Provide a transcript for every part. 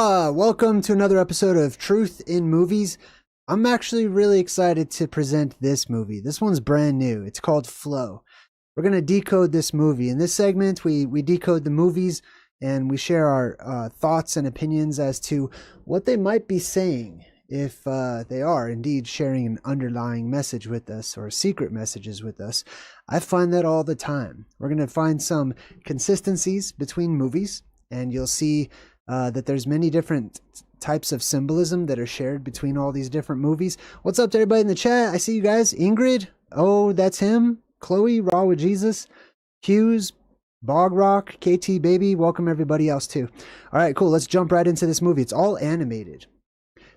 Welcome to another episode of Truth in Movies. I'm actually really excited to present this movie. This one's brand new. It's called Flow. We're going to decode this movie. In this segment, we decode the movies and we share our thoughts and opinions as to what they might be saying if they are indeed sharing an underlying message with us or secret messages with us. I find that all the time. We're going to find some consistencies between movies, and you'll see that there's many different types of symbolism that are shared between all these different movies. What's up to everybody in the chat? I see you guys. Ingrid. Oh, that's him. Chloe, Raw with Jesus. Hughes, Bog Rock, KT Baby. Welcome everybody else too. All right, cool. Let's jump right into this movie. It's all animated.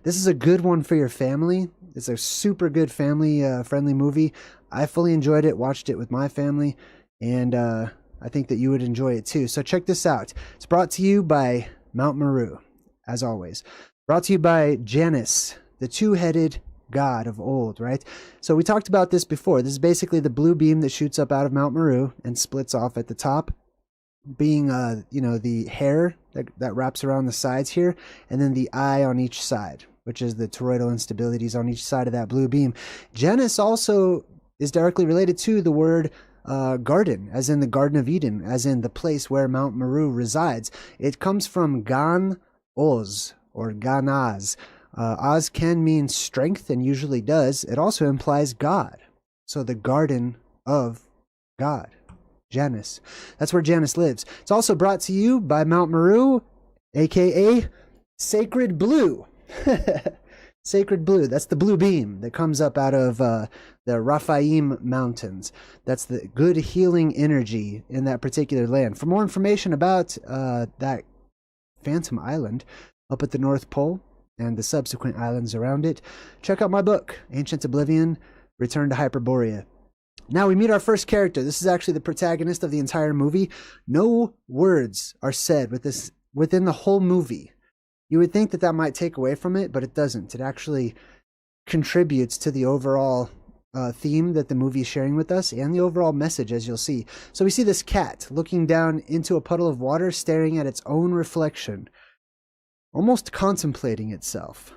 This is a good one for your family. It's a super good family friendly movie. I fully enjoyed it, watched it with my family, and I think that you would enjoy it too. So check this out. It's brought to you by Mount Meru, as always. Brought to you by Janus, the two-headed god of old, right? So we talked about this before. This is basically the blue beam that shoots up out of Mount Meru and splits off at the top, being, the hair that wraps around the sides here, and then the eye on each side, which is the toroidal instabilities on each side of that blue beam. Janus also is directly related to the word garden, as in the Garden of Eden, as in the place where Mount Meru resides. It comes from Gan Oz, or Ganaz. Oz can mean strength, and usually does. It also implies God. So the Garden of God. Janus. That's where Janus lives. It's also brought to you by Mount Meru, aka Sacred Blue. Sacred Blue. That's the blue beam that comes up out of the Raphaim Mountains. That's the good healing energy in that particular land. For more information about that Phantom Island up at the North Pole and the subsequent islands around it, check out my book, Ancient Oblivion, Return to Hyperborea. Now we meet our first character. This is actually the protagonist of the entire movie. No words are said within the whole movie. You would think that that might take away from it, but it doesn't. It actually contributes to the overall theme that the movie is sharing with us and the overall message, as you'll see. So we see this cat looking down into a puddle of water, staring at its own reflection, almost contemplating itself.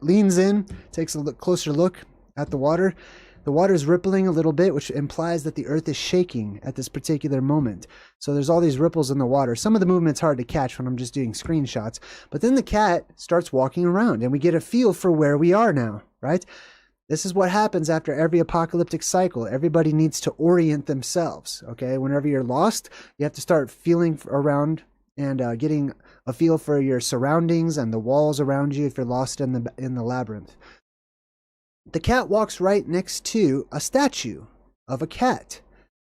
Leans in, takes a closer look at the water. The water is rippling a little bit, which implies that the earth is shaking at this particular moment. So there's all these ripples in the water. Some of the movement's hard to catch when I'm just doing screenshots. But then the cat starts walking around, and we get a feel for where we are now, right? This is what happens after every apocalyptic cycle. Everybody needs to orient themselves, okay? Whenever you're lost, you have to start feeling around and getting a feel for your surroundings and the walls around you if you're lost in the labyrinth. The cat walks right next to a statue of a cat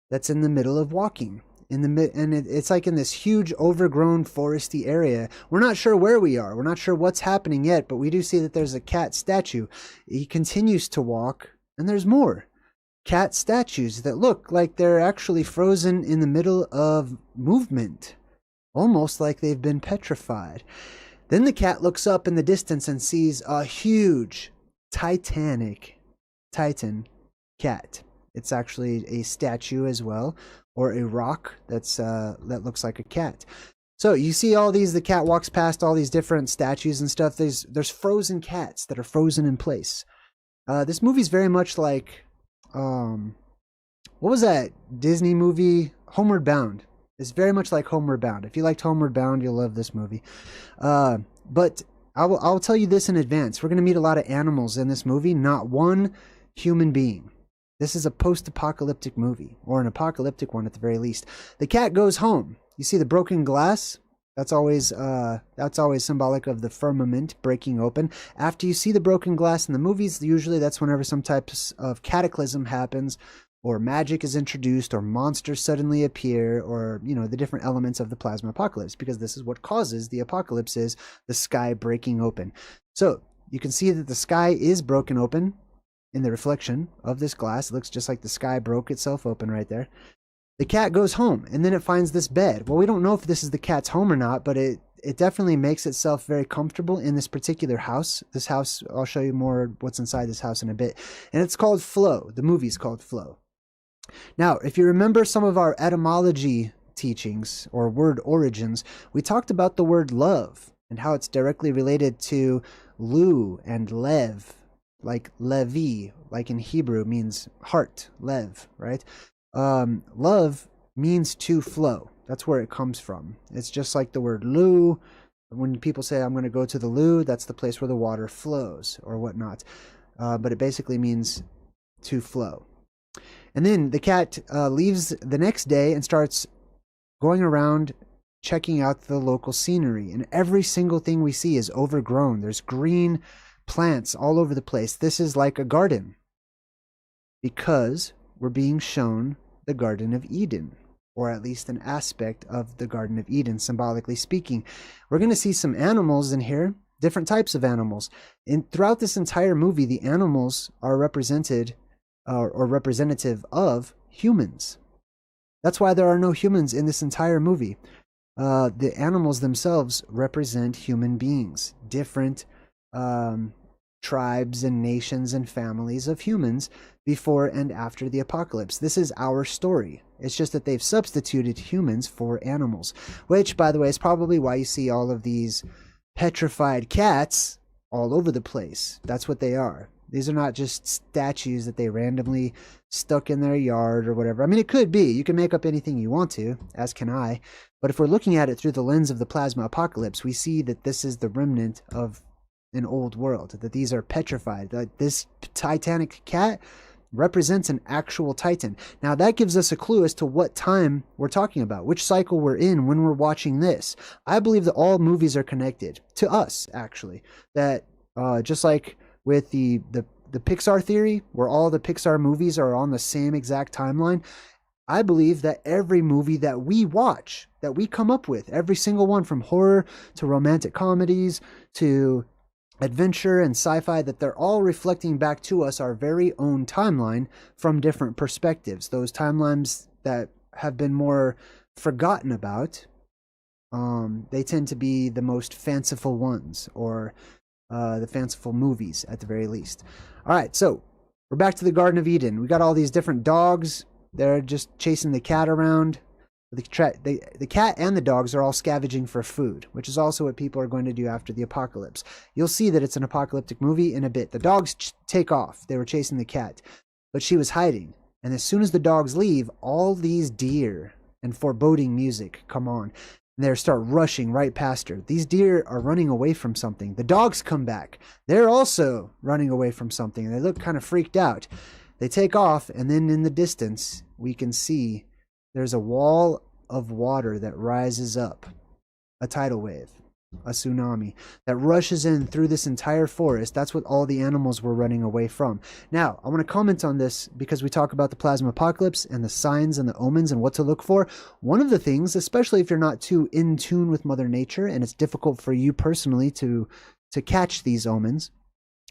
that's in the middle of walking. It's like in this huge overgrown foresty area. We're not sure where we are. We're not sure what's happening yet, but we do see that there's a cat statue. He continues to walk, and there's more cat statues that look like they're actually frozen in the middle of movement, almost like they've been petrified. Then the cat looks up in the distance and sees a huge Titan cat. It's actually a statue as well, or a rock that looks like a cat. So you see all these, the cat walks past all these different statues and stuff. There's frozen cats that are frozen in place. This movie's very much like, what was that Disney movie? Homeward Bound. It's very much like Homeward Bound. If you liked Homeward Bound, you'll love this movie. But I'll tell you this in advance. We're going to meet a lot of animals in this movie, not one human being. This is a post-apocalyptic movie, or an apocalyptic one at the very least. The cat goes home. You see the broken glass? That's always symbolic of the firmament breaking open. After you see the broken glass in the movies, usually that's whenever some types of cataclysm happens, or magic is introduced, or monsters suddenly appear, or, the different elements of the plasma apocalypse, because this is what causes the apocalypse, is the sky breaking open. So you can see that the sky is broken open in the reflection of this glass. It looks just like the sky broke itself open right there. The cat goes home, and then it finds this bed. Well, we don't know if this is the cat's home or not, but it definitely makes itself very comfortable in this particular house. This house, I'll show you more what's inside this house in a bit. And it's called Flow. The movie's called Flow. Now, if you remember some of our etymology teachings or word origins, we talked about the word love and how it's directly related to Lu and Lev, like Levi, like in Hebrew means heart, Lev, right? Love means to flow. That's where it comes from. It's just like the word Lu. When people say, I'm going to go to the Lu, that's the place where the water flows or whatnot. But it basically means to flow. And then the cat leaves the next day and starts going around checking out the local scenery. And every single thing we see is overgrown. There's green plants all over the place. This is like a garden because we're being shown the Garden of Eden, or at least an aspect of the Garden of Eden, symbolically speaking. We're going to see some animals in here, different types of animals. And throughout this entire movie, the animals are represented or representative of humans. That's why there are no humans in this entire movie. The animals themselves represent human beings, different tribes and nations and families of humans before and after the apocalypse. This is our story. It's just that they've substituted humans for animals, which, by the way, is probably why you see all of these petrified cats all over the place. That's what they are. These are not just statues that they randomly stuck in their yard or whatever. I mean, it could be. You can make up anything you want to, as can I. But if we're looking at it through the lens of the plasma apocalypse, we see that this is the remnant of an old world, that these are petrified. That this titanic cat represents an actual titan. Now, that gives us a clue as to what time we're talking about, which cycle we're in when we're watching this. I believe that all movies are connected to us, actually. That just like with the Pixar theory, where all the Pixar movies are on the same exact timeline, I believe that every movie that we watch, that we come up with, every single one from horror to romantic comedies to adventure and sci-fi, that they're all reflecting back to us our very own timeline from different perspectives. Those timelines that have been more forgotten about, they tend to be the most fanciful ones, or the fanciful movies at the very least. All right, so we're back to the Garden of Eden. We got all these different dogs. They're just chasing the cat around. The cat and the dogs are all scavenging for food, which is also what people are going to do after the apocalypse. You'll see that it's an apocalyptic movie in a bit. The dogs take off. They were chasing the cat, but she was hiding. And as soon as the dogs leave, all these deer and foreboding music come on. And they start rushing right past her. These deer are running away from something. The dogs come back. They're also running away from something. They look kind of freaked out. They take off, and then in the distance, we can see there's a wall of water that rises up, a tidal wave, a tsunami that rushes in through this entire forest. That's what all the animals were running away from. Now, I want to comment on this because we talk about the plasma apocalypse and the signs and the omens and what to look for. One of the things, especially if you're not too in tune with Mother Nature and it's difficult for you personally to catch these omens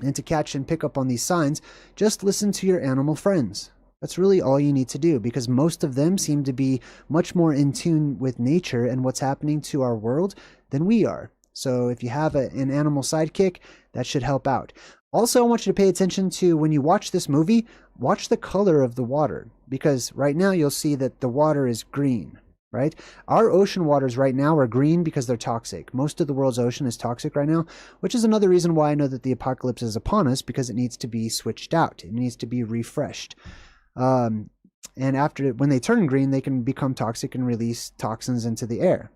and to catch and pick up on these signs, just listen to your animal friends. That's really all you need to do, because most of them seem to be much more in tune with nature and what's happening to our world than we are. So if you have an animal sidekick, that should help out. Also, I want you to pay attention to, when you watch this movie, watch the color of the water, because right now you'll see that the water is green, right? Our ocean waters right now are green because they're toxic. Most of the world's ocean is toxic right now, which is another reason why I know that the apocalypse is upon us, because it needs to be switched out. It needs to be refreshed. And when they turn green, they can become toxic and release toxins into the air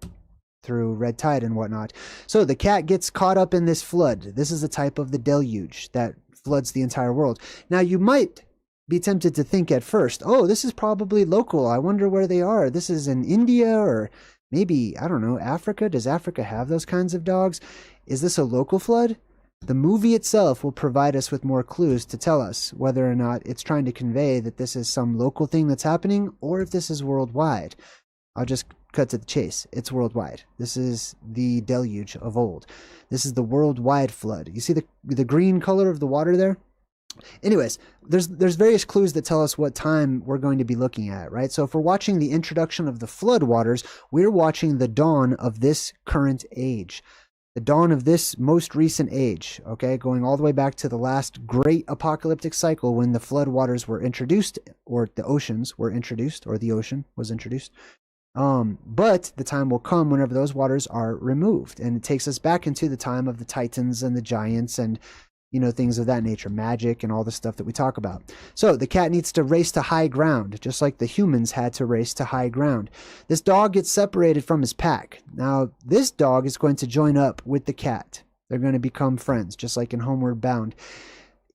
through red tide and whatnot. So the cat gets caught up in this flood. This is a type of the deluge that floods the entire world. Now, you might be tempted to think at first, oh, this is probably local. I wonder where they are. This is in India, or maybe, I don't know, Africa. Does Africa have those kinds of dogs? Is this a local flood? The movie itself will provide us with more clues to tell us whether or not it's trying to convey that this is some local thing that's happening, or if this is worldwide. I'll just cut to the chase. It's worldwide. This is the deluge of old. This is the worldwide flood. You see the green color of the water there? Anyways, there's various clues that tell us what time we're going to be looking at, right? So if we're watching the introduction of the flood waters, we're watching the dawn of this current age. The dawn of this most recent age, okay, going all the way back to the last great apocalyptic cycle when the flood waters were introduced, or the oceans were introduced, or the ocean was introduced. But the time will come whenever those waters are removed, and it takes us back into the time of the Titans and the giants and, you know, things of that nature, magic and all the stuff that we talk about. So the cat needs to race to high ground, just like the humans had to race to high ground. This dog gets separated from his pack. Now, this dog is going to join up with the cat. They're going to become friends, just like in Homeward Bound.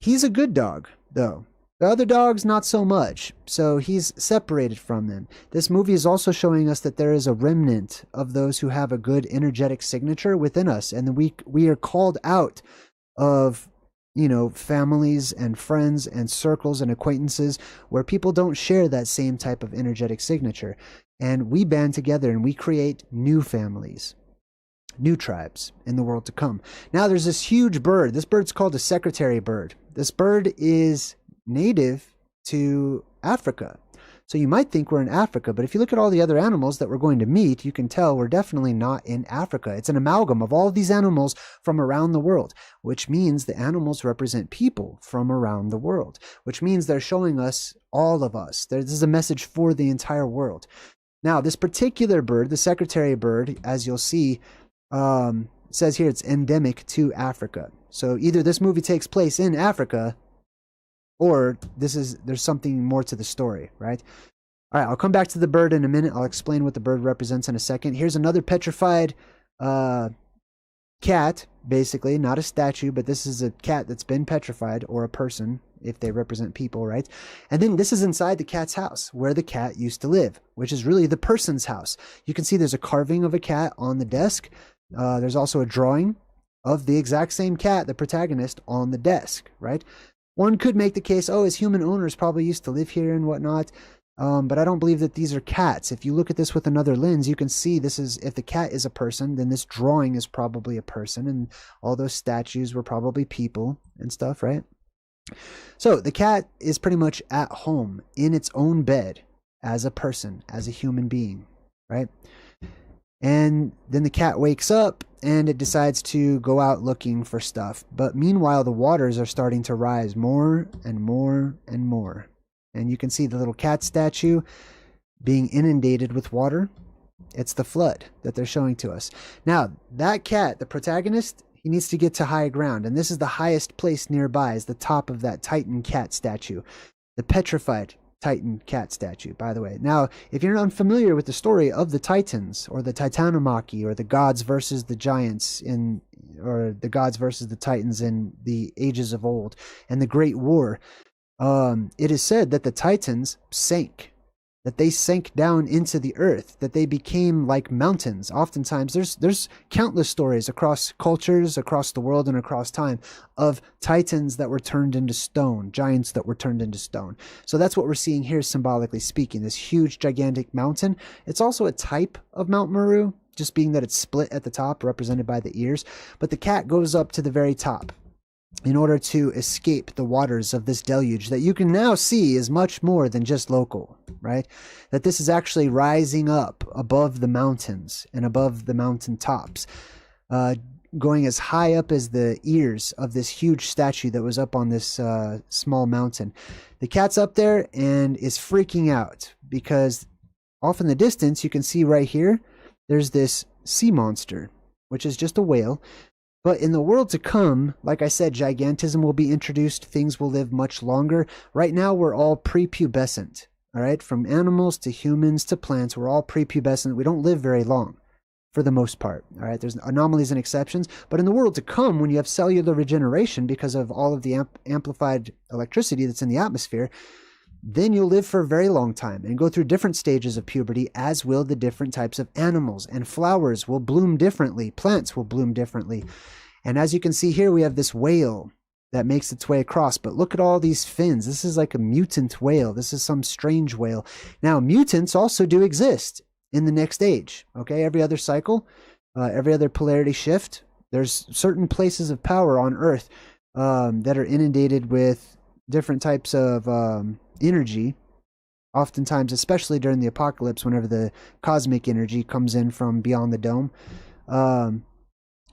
He's a good dog, though. The other dogs, not so much. So he's separated from them. This movie is also showing us that there is a remnant of those who have a good energetic signature within us, and we are called out of, you know, families and friends and circles and acquaintances where people don't share that same type of energetic signature. And we band together and we create new families, new tribes in the world to come. Now there's this huge bird. This bird's called a secretary bird. This bird is native to Africa. So you might think we're in Africa, but if you look at all the other animals that we're going to meet, you can tell we're definitely not in Africa. It's an amalgam of all of these animals from around the world, which means the animals represent people from around the world, which means they're showing us, all of us. This is a message for the entire world. Now, this particular bird, the secretary bird, as you'll see, says here it's endemic to Africa. So either this movie takes place in Africa, or there's something more to the story, right? All right, I'll come back to the bird in a minute. I'll explain what the bird represents in a second. Here's another petrified cat, basically, not a statue, but this is a cat that's been petrified, or a person, if they represent people, right? And then this is inside the cat's house, where the cat used to live, which is really the person's house. You can see there's a carving of a cat on the desk. There's also a drawing of the exact same cat, the protagonist, on the desk, right? One could make the case, oh, his human owners probably used to live here and whatnot, but I don't believe that these are cats. If you look at this with another lens, you can see this is, if the cat is a person, then this drawing is probably a person, and all those statues were probably people and stuff, right? So the cat is pretty much at home in its own bed as a person, as a human being, right? And then the cat wakes up and it decides to go out looking for stuff. But meanwhile, the waters are starting to rise more and more and more. And you can see the little cat statue being inundated with water. It's the flood that they're showing to us. Now, that cat, the protagonist, he needs to get to high ground. And this is the highest place nearby, is the top of that Titan cat statue. The petrified Titan cat statue, by the way. Now, if you're unfamiliar with the story of the Titans, or the Titanomachy, or the gods versus the giants or the gods versus the Titans in the ages of old, and the Great War, it is said that the Titans sank, that they sank down into the earth, that they became like mountains. Oftentimes, there's countless stories across cultures, across the world, and across time of Titans that were turned into stone, giants that were turned into stone. So that's what we're seeing here, symbolically speaking, this huge, gigantic mountain. It's also a type of Mount Meru, just being that it's split at the top, represented by the ears. But the cat goes up to the very top in order to escape the waters of this deluge that you can now see is much more than just local, right? That this is actually rising up above the mountains and above the mountain tops, going as high up as the ears of this huge statue that was up on this small mountain. The cat's up there and is freaking out because off in the distance, you can see right here, there's this sea monster, which is just a whale. But in the world to come, like I said, gigantism will be introduced. Things will live much longer. Right now, we're all prepubescent, all right? From animals to humans to plants, we're all prepubescent. We don't live very long for the most part, all right? There's anomalies and exceptions. But in the world to come, when you have cellular regeneration because of all of the amplified electricity that's in the atmosphere, then you'll live for a very long time and go through different stages of puberty, as will the different types of animals. And flowers will bloom differently. Plants will bloom differently. And as you can see here, we have this whale that makes its way across. But look at all these fins. This is like a mutant whale. This is some strange whale. Now, mutants also do exist in the next age. Okay, every other cycle, every other polarity shift, there's certain places of power on Earth that are inundated with different types of energy, oftentimes, especially during the apocalypse, whenever the cosmic energy comes in from beyond the dome.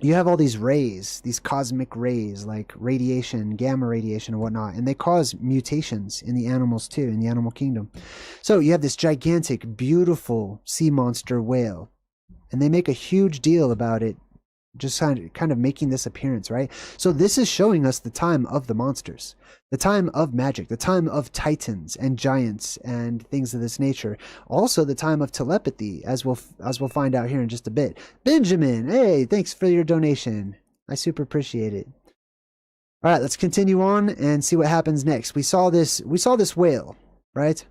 you have all these rays, these cosmic rays, like radiation, gamma radiation and whatnot, and they cause mutations in the animals too, in the animal kingdom. So you have this gigantic, beautiful sea monster whale, and they make a huge deal about it, just kind of making this appearance, right? So this is showing us the time of the monsters, the time of magic, the time of titans and giants and things of this nature. Also the time of telepathy, as we'll find out here in just a bit. Benjamin, hey, thanks for your donation. I super appreciate it. All right, let's continue on and see what happens next. We saw this whale, right?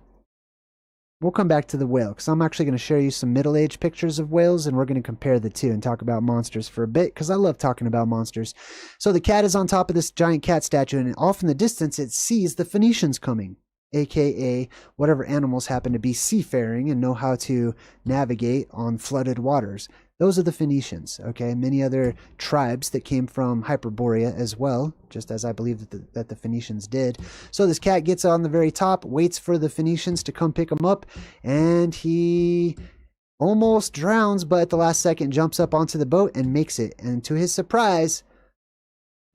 We'll come back to the whale because I'm actually going to show you some middle-aged pictures of whales, and we're going to compare the two and talk about monsters for a bit because I love talking about monsters. So the cat is on top of this giant cat statue, and off in the distance it sees the Phoenicians coming, aka whatever animals happen to be seafaring and know how to navigate on flooded waters. Those are the Phoenicians, okay? Many other tribes that came from Hyperborea as well, just as I believe that the Phoenicians did. So this cat gets on the very top, waits for the Phoenicians to come pick him up, and he almost drowns, but at the last second jumps up onto the boat and makes it. And to his surprise,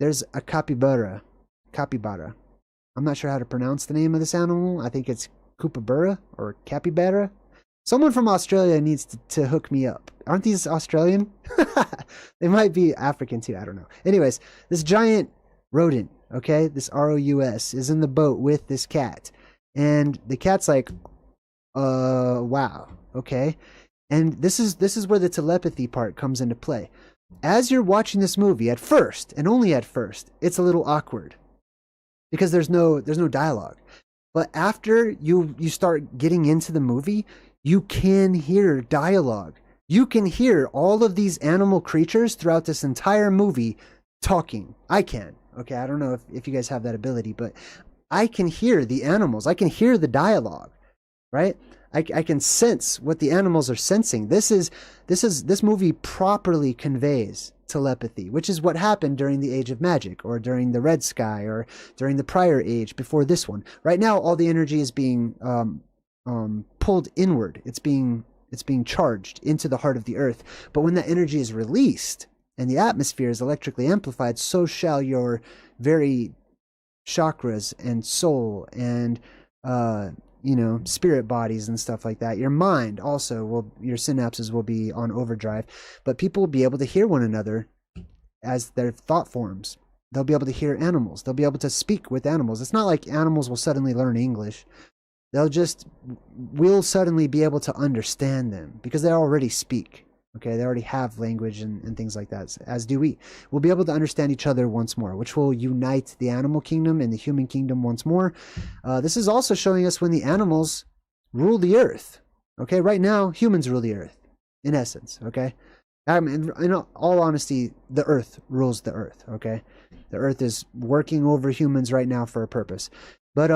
there's a capybara. I'm not sure how to pronounce the name of this animal. I think it's Kookaburra or capybara. Someone from Australia needs to hook me up. Aren't these Australian? They might be African too. I don't know. Anyways, this giant rodent, okay, this ROUS, is in the boat with this cat. And the cat's like, wow, okay. And this is where the telepathy part comes into play. As you're watching this movie, at first, and only at first, it's a little awkward because there's no dialogue. But after you start getting into the movie, you can hear dialogue. You can hear all of these animal creatures throughout this entire movie talking. I can. Okay, I don't know if you guys have that ability, but I can hear the animals. I can hear the dialogue, right? I can sense what the animals are sensing. This movie properly conveys telepathy, which is what happened during the Age of Magic, or during the Red Sky, or during the prior age before this one. Right now, all the energy is being pulled inward. It's being charged into the heart of the earth. But when that energy is released and the atmosphere is electrically amplified, so shall your very chakras and soul and spirit bodies and stuff like that. Your mind also your synapses will be on overdrive, but people will be able to hear one another as their thought forms. They'll be able to hear animals. They'll be able to speak with animals. It's not like animals will suddenly learn English. We'll suddenly be able to understand them because they already speak. Okay, they already have language and things like that, as do we. We'll be able to understand each other once more, which will unite the animal kingdom and the human kingdom once more. This is also showing us when the animals rule the earth. Okay, right now, humans rule the earth, in essence, okay? In all honesty, the earth rules the earth, okay? The earth is working over humans right now for a purpose. But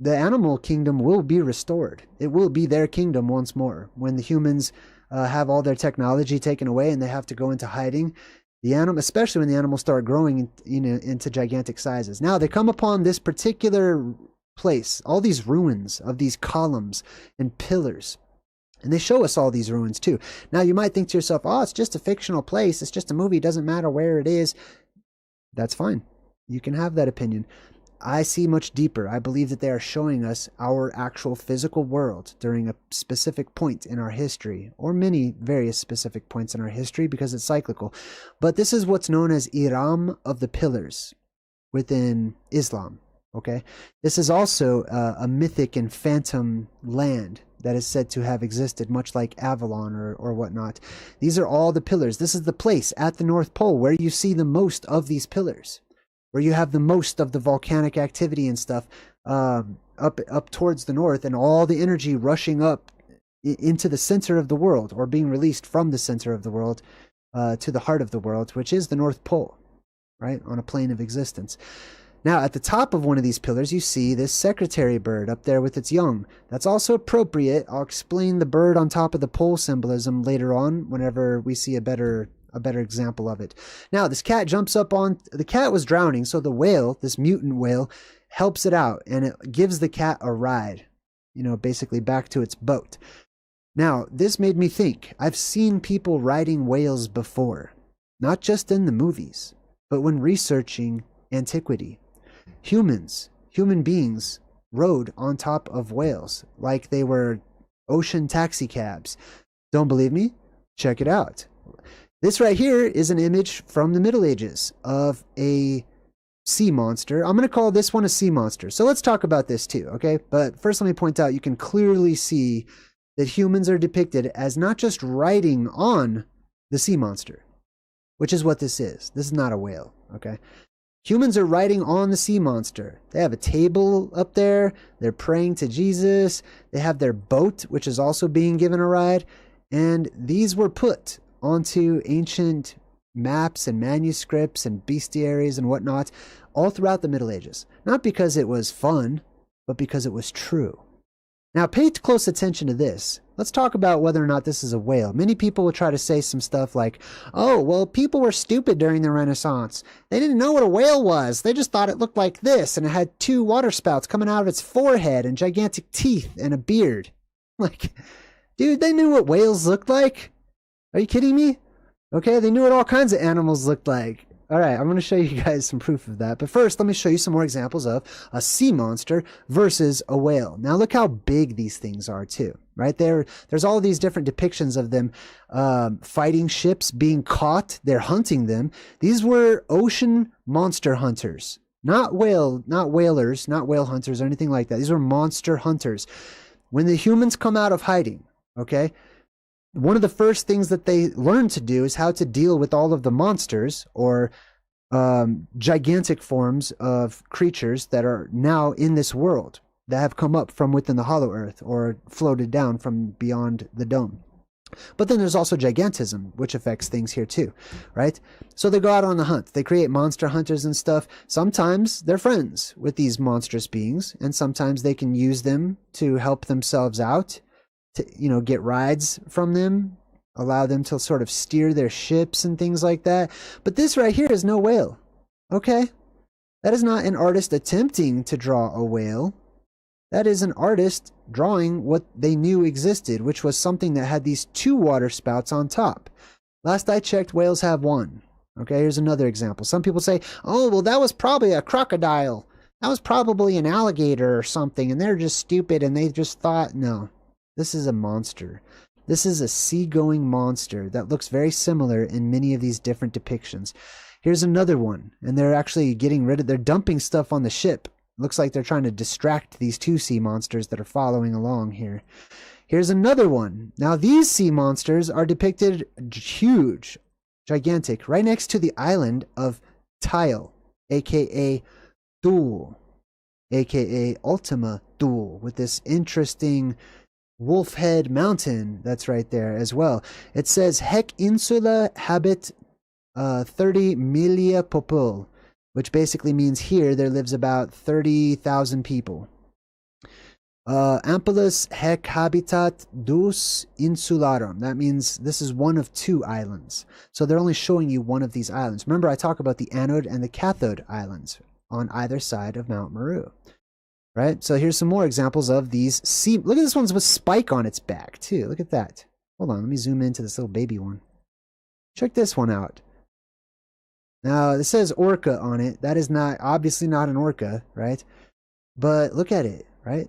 the animal kingdom will be restored. It will be their kingdom once more. When the humans have all their technology taken away and they have to go into hiding, especially when the animals start growing into gigantic sizes. Now they come upon this particular place, all these ruins of these columns and pillars. And they show us all these ruins too. Now you might think to yourself, oh, it's just a fictional place. It's just a movie. It doesn't matter where it is. That's fine. You can have that opinion. I see much deeper. I believe that they are showing us our actual physical world during a specific point in our history, or many various specific points in our history, because it's cyclical. But this is what's known as Iram of the Pillars within Islam. Okay, this is also a mythic and phantom land that is said to have existed, much like Avalon or whatnot. These are all the pillars. This is the place at the North Pole where you see the most of these pillars, where you have the most of the volcanic activity and stuff up towards the north, and all the energy rushing up into the center of the world, or being released from the center of the world to the heart of the world, which is the North Pole, right, on a plane of existence. Now, at the top of one of these pillars, you see this secretary bird up there with its young. That's also appropriate. I'll explain the bird on top of the pole symbolism later on, whenever we see a better example of it. Now, this cat jumps up on... The cat was drowning, so the whale, this mutant whale, helps it out, and it gives the cat a ride, basically back to its boat. Now, this made me think. I've seen people riding whales before. not just in the movies, but when researching antiquity. Human beings rode on top of whales like they were ocean taxi cabs. Don't believe me? Check it out. This right here is an image from the Middle Ages of a sea monster. I'm going to call this one a sea monster. So let's talk about this too, okay? But first let me point out you can clearly see that humans are depicted as not just riding on the sea monster, which is what this is. This is not a whale, okay? Humans are riding on the sea monster. They have a table up there. They're praying to Jesus. They have their boat, which is also being given a ride. And these were put onto ancient maps and manuscripts and bestiaries and whatnot all throughout the Middle Ages. Not because it was fun, but because it was true. Now, pay close attention to this. Let's talk about whether or not this is a whale. Many people will try to say some stuff like, oh, well, people were stupid during the Renaissance. They didn't know what a whale was. They just thought it looked like this, and it had 2 water spouts coming out of its forehead and gigantic teeth and a beard. Like, dude, they knew what whales looked like. Are you kidding me? Okay, they knew what all kinds of animals looked like. All right, I'm going to show you guys some proof of that. But first, let me show you some more examples of a sea monster versus a whale. Now, look how big these things are, too. Right there, there's all these different depictions of them fighting ships, being caught. They're hunting them. These were ocean monster hunters, not whalers, not whale hunters or anything like that. These were monster hunters. When the humans come out of hiding, okay, one of the first things that they learn to do is how to deal with all of the monsters or gigantic forms of creatures that are now in this world, that have come up from within the hollow earth or floated down from beyond the dome. But then there's also gigantism, which affects things here too, right? So they go out on the hunt. They create monster hunters and stuff. Sometimes they're friends with these monstrous beings, and sometimes they can use them to help themselves out, to, you know, get rides from them, allow them to sort of steer their ships and things like that. But this right here is no whale, okay? That is not an artist attempting to draw a whale. That is an artist drawing what they knew existed, which was something that had these 2 water spouts on top. Last I checked, whales have 1. Okay, here's another example. Some people say, oh, well, that was probably a crocodile. That was probably an alligator or something, and they're just stupid, and they just thought, no, this is a monster. This is a seagoing monster that looks very similar in many of these different depictions. Here's another one, and they're actually getting rid of, they're dumping stuff on the ship. Looks like they're trying to distract these 2 sea monsters that are following along here. Here's another one. Now, these sea monsters are depicted huge, gigantic, right next to the island of Tile, a.k.a. Thule, a.k.a. Ultima Thule, with this interesting wolf head mountain that's right there as well. It says, Hec insula habit 30 milia popul, which basically means here there lives about 30,000 people. Ampelus hec habitat dus insularum. That means this is one of 2 islands. So they're only showing you one of these islands. Remember, I talk about the anode and the cathode islands on either side of Mount Meru. Right? So here's some more examples of these sea... Look at this one with Spike on its back, too. Look at that. Hold on, let me zoom into this little baby one. Check this one out. Now, it says orca on it. That is not, obviously not an orca, right? But look at it, right?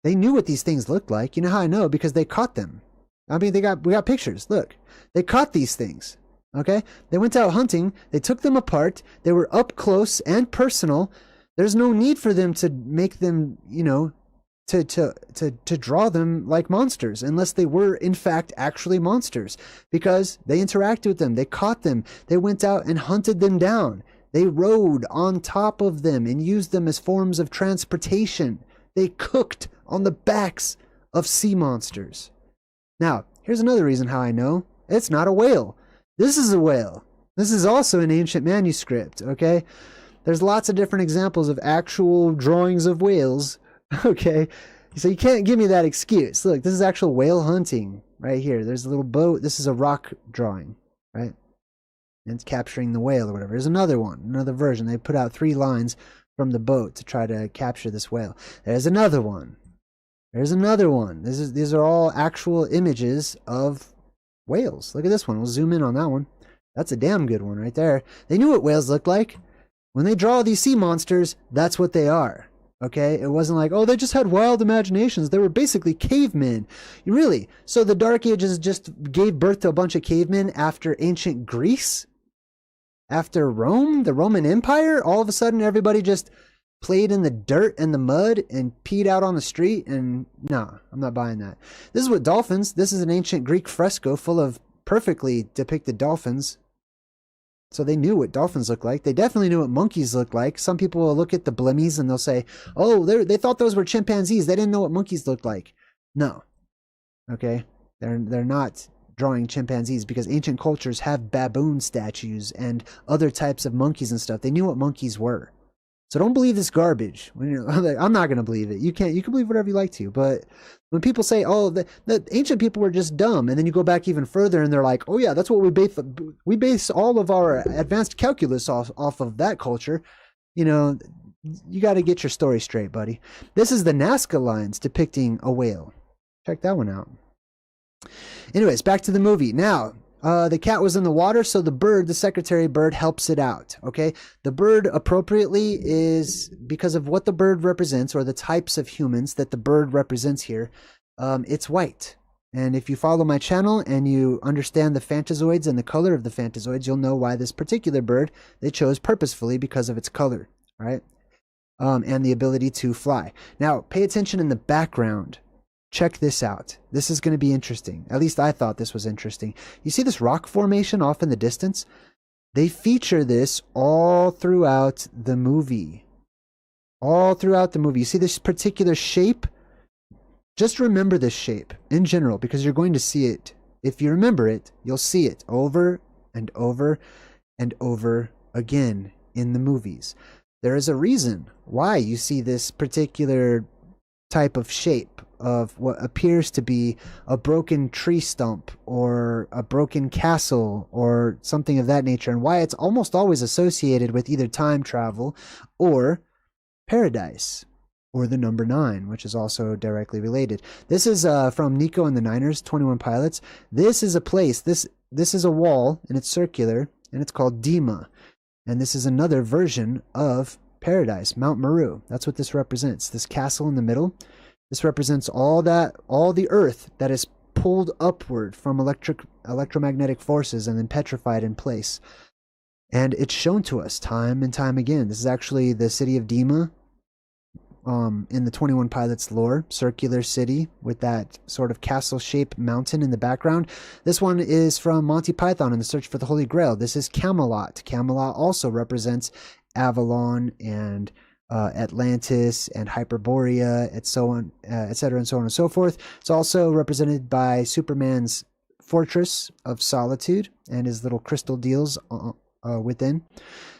They knew what these things looked like. You know how I know? Because they caught them. I mean, we got pictures. Look, they caught these things, okay? They went out hunting. They took them apart. They were up close and personal. There's no need for them to make them, you know, to draw them like monsters, unless they were in fact actually monsters, because they interacted with them, they caught them, they went out and hunted them down, they rode on top of them and used them as forms of transportation, they cooked on the backs of sea monsters. Now, here's another reason how I know it's not a whale. This is a whale. This is also an ancient manuscript, okay? There's lots of different examples of actual drawings of whales. Okay, so you can't give me that excuse. Look, this is actual whale hunting right here. There's a little boat. This is a rock drawing, right? And it's capturing the whale or whatever. There's another one, another version. They put out 3 lines from the boat to try to capture this whale. There's another one. There's another one. These are all actual images of whales. Look at this one. We'll zoom in on that one. That's a damn good one right there. They knew what whales looked like. When they draw these sea monsters, that's what they are. Okay? It wasn't like, oh, they just had wild imaginations. They were basically cavemen. Really? So the Dark Ages just gave birth to a bunch of cavemen after ancient Greece? After Rome? The Roman Empire? All of a sudden, everybody just played in the dirt and the mud and peed out on the street? And no, I'm not buying that. This is what dolphins. This is an ancient Greek fresco full of perfectly depicted dolphins. So they knew what dolphins look like. They definitely knew what monkeys look like. Some people will look at the blemmies and they'll say, oh, they thought those were chimpanzees. They didn't know what monkeys looked like. No. Okay? They're not drawing chimpanzees because ancient cultures have baboon statues and other types of monkeys and stuff. They knew what monkeys were. So don't believe this garbage. I'm not going to believe it. You can believe whatever you like to. But when people say, oh, the ancient people were just dumb, and then you go back even further and they're like, oh yeah, that's what we base all of our advanced calculus off of that culture. You know, you got to get your story straight, buddy. This is the Nazca lines depicting a whale. Check that one out. Anyways, back to the movie. Now, the cat was in the water, so the bird, the secretary bird, helps it out. Okay, the bird appropriately is because of what the bird represents, or the types of humans that the bird represents here. It's white, and if you follow my channel and you understand the phantazoids and the color of the phantazoids, you'll know why this particular bird they chose purposefully because of its color, right? And the ability to fly. Now, pay attention in the background. Check this out. This is going to be interesting. At least I thought this was interesting. You see this rock formation off in the distance? They feature this all throughout the movie. All throughout the movie. You see this particular shape? Just remember this shape in general because you're going to see it. If you remember it, you'll see it over and over and over again in the movies. There is a reason why you see this particular type of shape of what appears to be a broken tree stump or a broken castle or something of that nature, and why it's almost always associated with either time travel or paradise or the number 9, which is also directly related. This is from Nico and the Niners, 21 Pilots. This is a place, this is a wall, and it's circular, and it's called Dima. And this is another version of paradise, Mount Meru. That's what this represents. This castle in the middle. This represents all the earth that is pulled upward from electromagnetic forces and then petrified in place. And it's shown to us time and time again. This is actually the city of Dima in the 21 Pilots lore. Circular city with that sort of castle-shaped mountain in the background. This one is from Monty Python and the Search for the Holy Grail. This is Camelot. Camelot also represents Avalon and Atlantis and Hyperborea, and so on, etc., and so on and so forth. It's also represented by Superman's fortress of solitude and his little crystal deals within.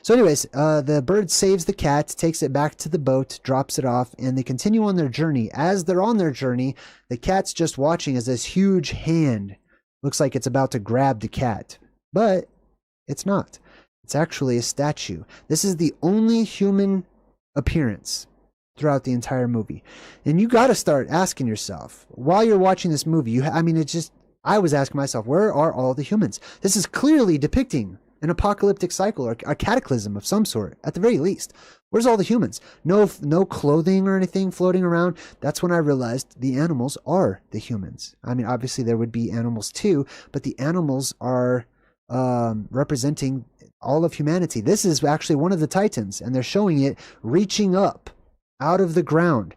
So anyways, the bird saves the cat, takes it back to the boat, drops it off, and they continue on their journey. As they're on their journey, the cat's just watching as this huge hand looks like it's about to grab the cat. But it's not. It's actually a statue. This is the only human appearance throughout the entire movie. And you got to start asking yourself, while you're watching this movie, I was asking myself, where are all the humans? This is clearly depicting an apocalyptic cycle or a cataclysm of some sort, at the very least. Where's all the humans? No clothing or anything floating around. That's when I realized the animals are the humans. I mean, obviously there would be animals too, but the animals are representing all of humanity. This is actually one of the Titans, and they're showing it reaching up out of the ground.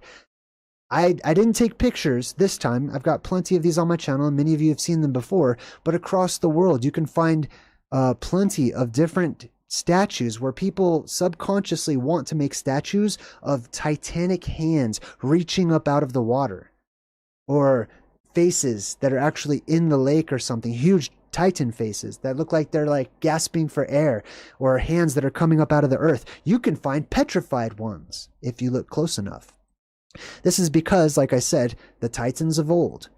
I didn't take pictures this time. I've got plenty of these on my channel, and many of you have seen them before, but across the world you can find plenty of different statues where people subconsciously want to make statues of titanic hands reaching up out of the water, or faces that are actually in the lake or something, huge Titan faces that look like they're like gasping for air, or hands that are coming up out of the earth. You can find petrified ones if you look close enough. This is because, like I said, the Titans of old,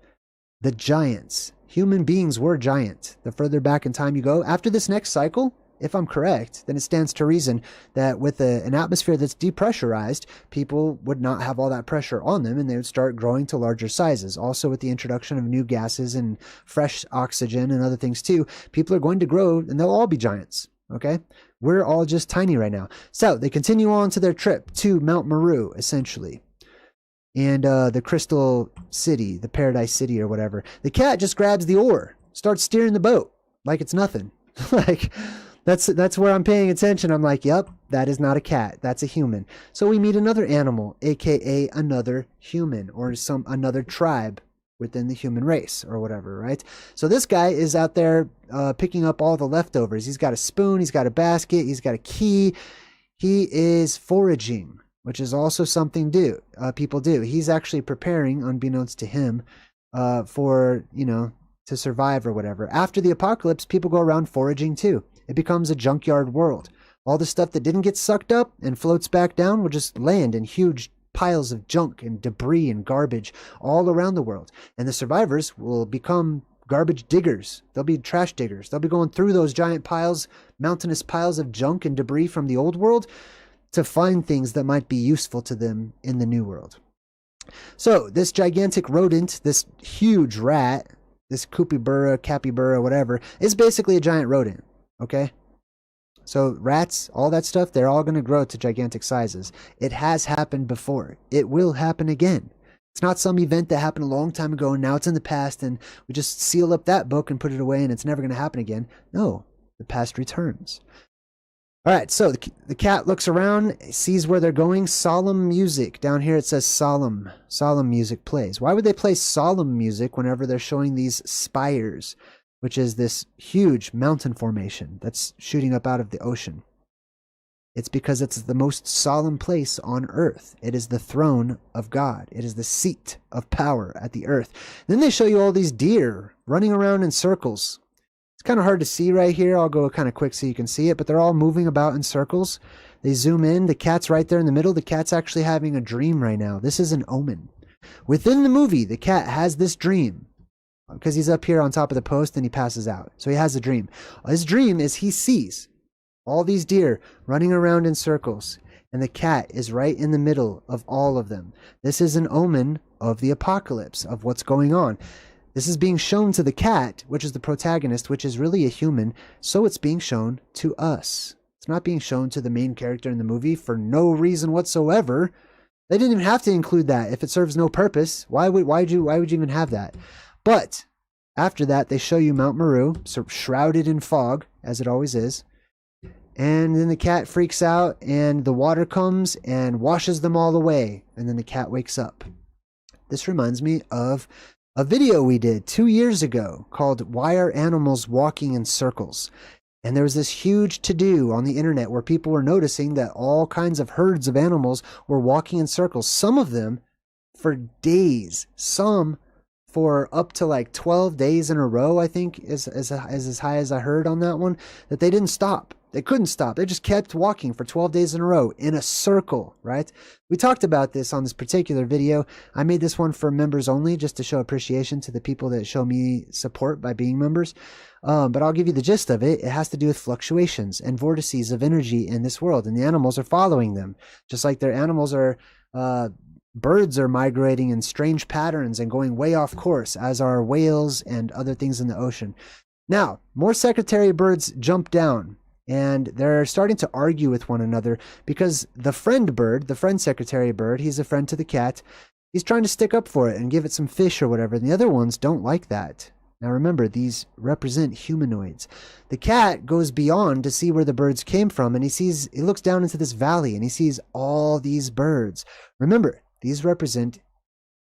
the giants, human beings were giant. The further back in time you go, after this next cycle, if I'm correct, then it stands to reason that with an atmosphere that's depressurized, people would not have all that pressure on them and they would start growing to larger sizes. Also, with the introduction of new gases and fresh oxygen and other things too, people are going to grow and they'll all be giants. Okay? We're all just tiny right now. So they continue on to their trip to Mount Meru, essentially. And the Crystal City, the Paradise City or whatever. The cat just grabs the oar, starts steering the boat like it's nothing. Like, that's where I'm paying attention. I'm like, yep, that is not a cat. That's a human. So we meet another animal, aka another human or another tribe within the human race or whatever, right? So this guy is out there picking up all the leftovers. He's got a spoon, he's got a basket, he's got a key. He is foraging, which is also something people do. He's actually preparing, unbeknownst to him, for, to survive or whatever. After the apocalypse, people go around foraging too. It becomes a junkyard world. All the stuff that didn't get sucked up and floats back down will just land in huge piles of junk and debris and garbage all around the world. And the survivors will become garbage diggers. They'll be trash diggers. They'll be going through those giant piles, mountainous piles of junk and debris from the old world to find things that might be useful to them in the new world. So this gigantic rodent, this huge rat, this capybara, whatever, is basically a giant rodent. Okay? So rats, all that stuff, they're all going to grow to gigantic sizes. It has happened before. It will happen again. It's not some event that happened a long time ago and now it's in the past and we just seal up that book and put it away and it's never going to happen again. No, the past returns. All right, so the cat looks around, sees where they're going. Solemn music. Down here it says solemn. Solemn music plays. Why would they play solemn music whenever they're showing these spires, which is this huge mountain formation that's shooting up out of the ocean? It's because it's the most solemn place on earth. It is the throne of God. It is the seat of power at the earth. Then they show you all these deer running around in circles. It's kind of hard to see right here. I'll go kind of quick so you can see it, but they're all moving about in circles. They zoom in. The cat's right there in the middle. The cat's actually having a dream right now. This is an omen. Within the movie, the cat has this dream because he's up here on top of the post and he passes out. So he has a dream. His dream is he sees all these deer running around in circles, and the cat is right in the middle of all of them. This is an omen of the apocalypse, of what's going on. This is being shown to the cat, which is the protagonist, which is really a human, so it's being shown to us. It's not being shown to the main character in the movie for no reason whatsoever. They didn't even have to include that if it serves no purpose. Why would you even have that? But after that, they show you Mount Meru, shrouded in fog, as it always is. And then the cat freaks out and the water comes and washes them all away. And then the cat wakes up. This reminds me of a video we did 2 years ago called Why Are Animals Walking in Circles? And there was this huge to-do on the internet where people were noticing that all kinds of herds of animals were walking in circles. Some of them for days. Some for up to like 12 days in a row, I think, is as high as I heard on that one, that they didn't stop. They couldn't stop. They just kept walking for 12 days in a row in a circle, right? We talked about this on this particular video. I made this one for members only just to show appreciation to the people that show me support by being members. But I'll give you the gist of it. It has to do with fluctuations and vortices of energy in this world, and the animals are following them. Just like their animals are, birds are migrating in strange patterns and going way off course, as are whales and other things in the ocean. Now, more secretary birds jump down. And they're starting to argue with one another because the friend bird, the friend secretary bird, he's a friend to the cat. He's trying to stick up for it and give it some fish or whatever. And the other ones don't like that. Now remember, these represent humanoids. The cat goes beyond to see where the birds came from, and he looks down into this valley and he sees all these birds. Remember, these represent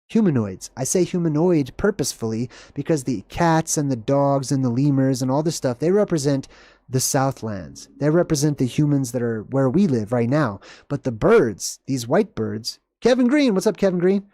humanoids. I say humanoid purposefully because the cats and the dogs and the lemurs and all this stuff, they represent the Southlands. They represent the humans that are where we live right now. But the birds, these white birds, Kevin Green, what's up, Kevin Green?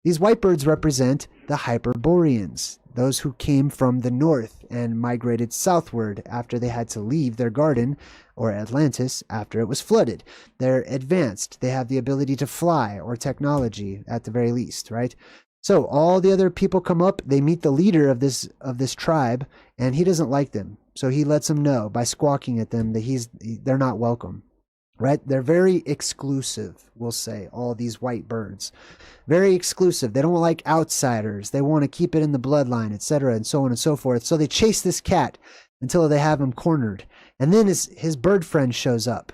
These white birds represent the Hyperboreans, those who came from the north and migrated southward after they had to leave their garden, or Atlantis, after it was flooded. They're advanced. They have the ability to fly, or technology at the very least, right? So all the other people come up, they meet the leader of this tribe, and he doesn't like them. So he lets them know by squawking at them that they're not welcome, right? They're very exclusive, we'll say, all these white birds. Very exclusive. They don't like outsiders. They want to keep it in the bloodline, etc., and so on and so forth. So they chase this cat until they have him cornered. And then his bird friend shows up.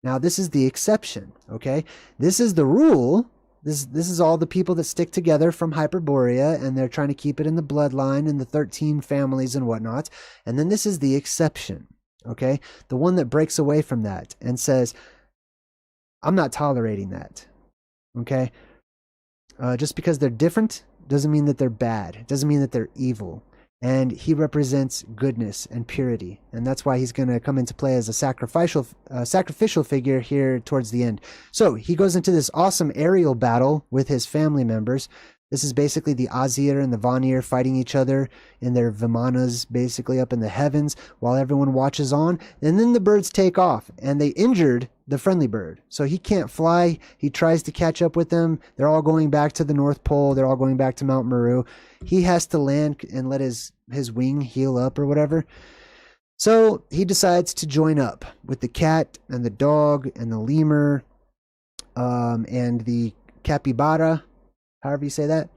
Now, this is the exception, okay? This is the rule. This is all the people that stick together from Hyperborea, and they're trying to keep it in the bloodline and the 13 families and whatnot. And then this is the exception, okay? The one that breaks away from that and says, I'm not tolerating that, okay? Just because they're different doesn't mean that they're bad. It doesn't mean that they're evil. And he represents goodness and purity. And that's why he's going to come into play as a sacrificial figure here towards the end. So he goes into this awesome aerial battle with his family members. This is basically the Azir and the Vanir fighting each other in their Vimanas, basically up in the heavens, while everyone watches on. And then the birds take off, and they injured the friendly bird. So he can't fly. He tries to catch up with them. They're all going back to the North Pole. They're all going back to Mount Meru. He has to land and let his wing heal up or whatever. So he decides to join up with the cat and the dog and the lemur and the capybara, however you say that.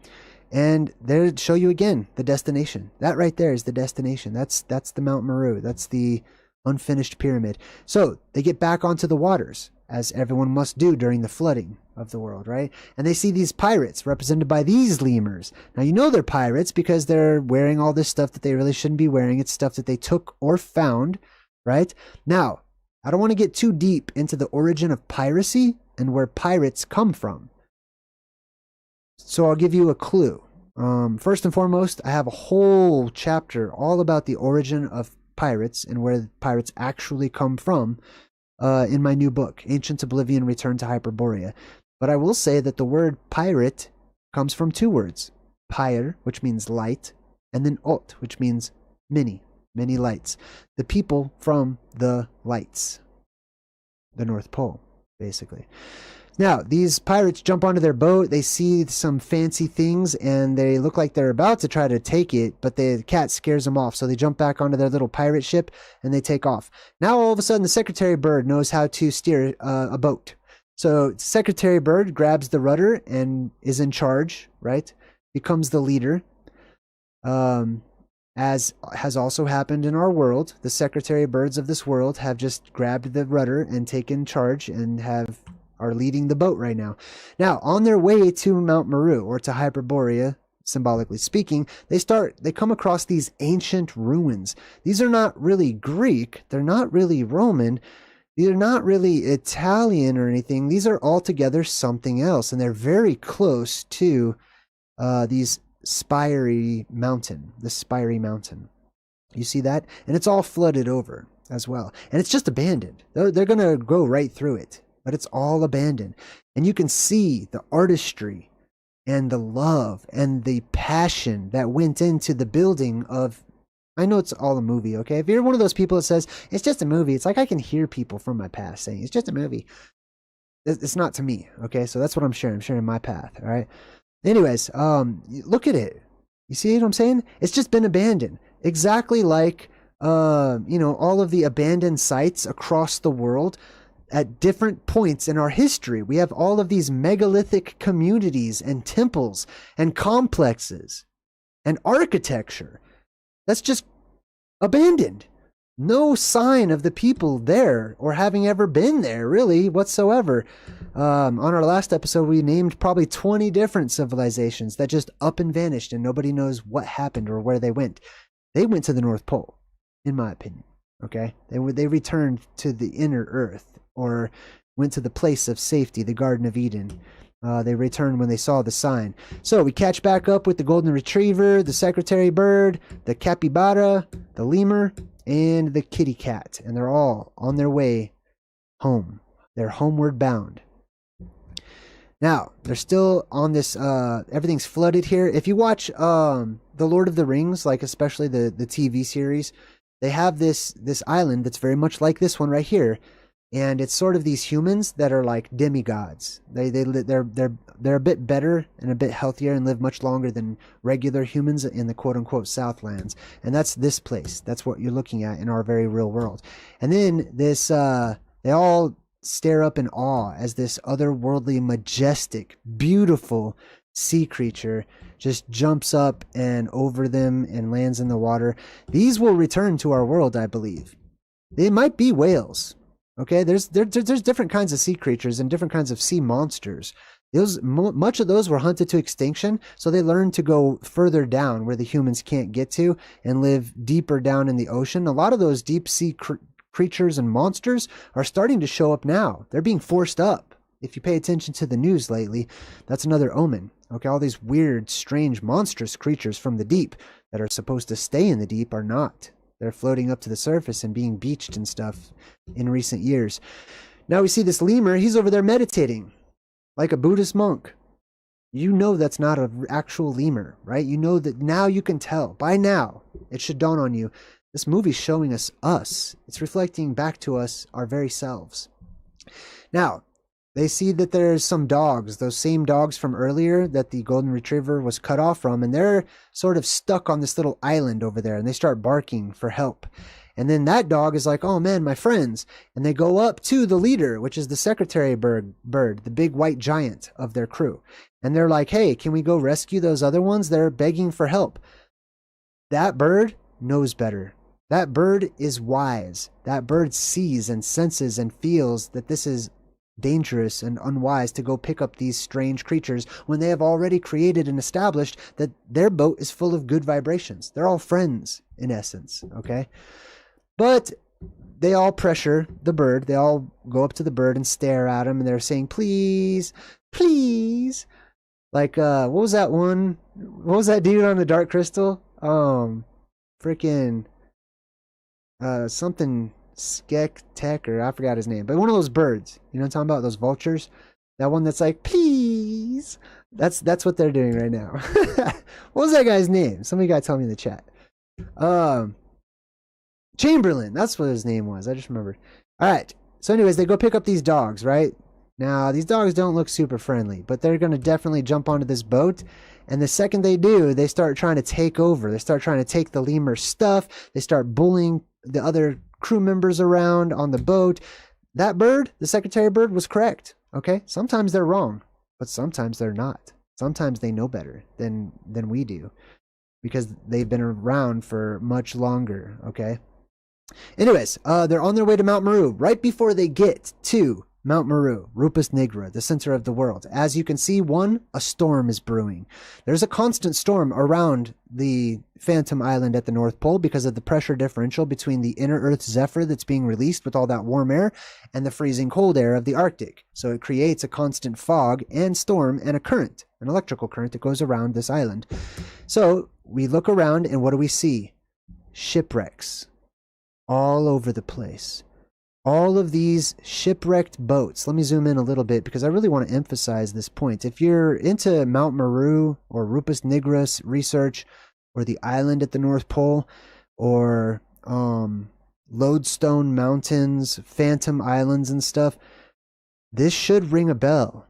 And there show you again the destination. That right there is the destination. That's the Mount Meru. That's the unfinished pyramid. So they get back onto the waters, as everyone must do during the flooding of the world, right? And they see these pirates represented by these lemurs. Now, you know they're pirates because they're wearing all this stuff that they really shouldn't be wearing. It's stuff that they took or found, right? Now, I don't want to get too deep into the origin of piracy and where pirates come from. So I'll give you a clue. First and foremost, I have a whole chapter all about the origin of pirates and where pirates actually come from in my new book, Ancient Oblivion, Return to Hyperborea. But I will say that the word pirate comes from two words. Pyre, which means light, and then ot, which means many lights. The people from the lights. The North Pole, basically. Now, these pirates jump onto their boat. They see some fancy things, and they look like they're about to try to take it, but the cat scares them off. So they jump back onto their little pirate ship, and they take off. Now, all of a sudden, the Secretary Bird knows how to steer a boat. So Secretary Bird grabs the rudder and is in charge, right? Becomes the leader. As has also happened in our world, the Secretary Birds of this world have just grabbed the rudder and taken charge and are leading the boat right now. Now, on their way to Mount Meru, or to Hyperborea, symbolically speaking, they come across these ancient ruins. These are not really Greek. They're not really Roman. They're not really Italian or anything. These are altogether something else, and they're very close to these spiry mountain. You see that? And it's all flooded over as well. And it's just abandoned. They're going to go right through it, but it's all abandoned. And you can see the artistry and the love and the passion that went into the building of... I know it's all a movie, okay? If you're one of those people that says, it's just a movie, it's like I can hear people from my past saying, it's just a movie. It's not to me, okay? So that's what I'm sharing. I'm sharing my path, all right? Anyways, look at it. You see what I'm saying? It's just been abandoned. Exactly like, all of the abandoned sites across the world at different points in our history. We have all of these megalithic communities and temples and complexes and architecture that's just abandoned. No sign of the people there or having ever been there, really, whatsoever. On our last episode, we named probably 20 different civilizations that just up and vanished, and nobody knows what happened or where they went. They went to the North Pole, in my opinion. Okay, they returned to the inner Earth, or went to the place of safety, the Garden of Eden. They returned when they saw the sign. So we catch back up with the Golden Retriever, the Secretary Bird, the Capybara, the Lemur, and the Kitty Cat. And they're all on their way home. They're homeward bound. Now, they're still on this, everything's flooded here. If you watch The Lord of the Rings, like especially the TV series, they have this island that's very much like this one right here. And it's sort of these humans that are like demigods. They're they're a bit better and a bit healthier and live much longer than regular humans in the quote-unquote Southlands. And that's this place. That's what you're looking at in our very real world. And then this, they all stare up in awe as this otherworldly, majestic, beautiful sea creature just jumps up and over them and lands in the water. These will return to our world, I believe. They might be whales. Okay, there's different kinds of sea creatures and different kinds of sea monsters. Much of those were hunted to extinction, so they learned to go further down where the humans can't get to and live deeper down in the ocean. A lot of those deep sea creatures and monsters are starting to show up now. They're being forced up. If you pay attention to the news lately, that's another omen. Okay, all these weird, strange, monstrous creatures from the deep that are supposed to stay in the deep are not. They're floating up to the surface and being beached and stuff in recent years. Now we see this lemur. He's over there meditating like a Buddhist monk. You know that's not an actual lemur, right? You know that now. You can tell. By now, it should dawn on you. This movie's showing us. It's reflecting back to us our very selves. Now, they see that there's some dogs, those same dogs from earlier that the golden retriever was cut off from, and they're sort of stuck on this little island over there, and they start barking for help. And then that dog is like, oh man, my friends. And they go up to the leader, which is the secretary bird, the big white giant of their crew. And they're like, hey, can we go rescue those other ones? They're begging for help. That bird knows better. That bird is wise. That bird sees and senses and feels that this is dangerous and unwise to go pick up these strange creatures when they have already created and established that their boat is full of good vibrations. They're all friends in essence, okay? But they all pressure the bird. They all go up to the bird and stare at him, and they're saying, please, please. Like, what was that one? What was that dude on the Dark Crystal? Freaking something Skek Tech, or I forgot his name, but one of those birds. You know what I'm talking about? Those vultures. That one that's like, please. That's what they're doing right now. What was that guy's name? Somebody got to tell me in the chat. Chamberlain. That's what his name was. I just remembered. All right. So anyways, they go pick up these dogs, right? Now, these dogs don't look super friendly, but they're going to definitely jump onto this boat. And the second they do, they start trying to take over. They start trying to take the lemur stuff. They start bullying the other crew members around on the boat. That bird, the secretary bird, was correct. Okay? Sometimes they're wrong, but sometimes they're not. Sometimes they know better than we do because they've been around for much longer. Okay? Anyways, they're on their way to Mount Meru. Right before they get to Mount Meru, Rupus Nigra, the center of the world. As you can see, a storm is brewing. There's a constant storm around the Phantom Island at the North Pole because of the pressure differential between the inner Earth zephyr that's being released with all that warm air and the freezing cold air of the Arctic. So it creates a constant fog and storm and a current, an electrical current that goes around this island. So we look around and what do we see? Shipwrecks all over the place. All of these shipwrecked boats. Let me zoom in a little bit because I really want to emphasize this point. If you're into Mount Meru or Rupus Nigra research or the island at the North Pole or Lodestone Mountains, Phantom Islands and stuff, this should ring a bell.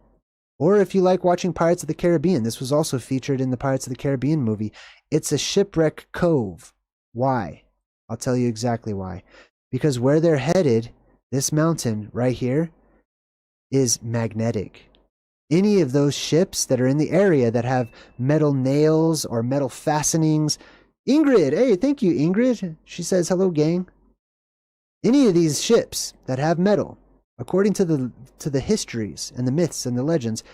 Or if you like watching Pirates of the Caribbean, this was also featured in the Pirates of the Caribbean movie. It's a shipwreck cove. Why? I'll tell you exactly why. Because where they're headed, this mountain right here is magnetic. Any of those ships that are in the area that have metal nails or metal fastenings. Ingrid, hey, thank you, Ingrid. She says, hello, gang. Any of these ships that have metal, according to the histories and the myths and the legends,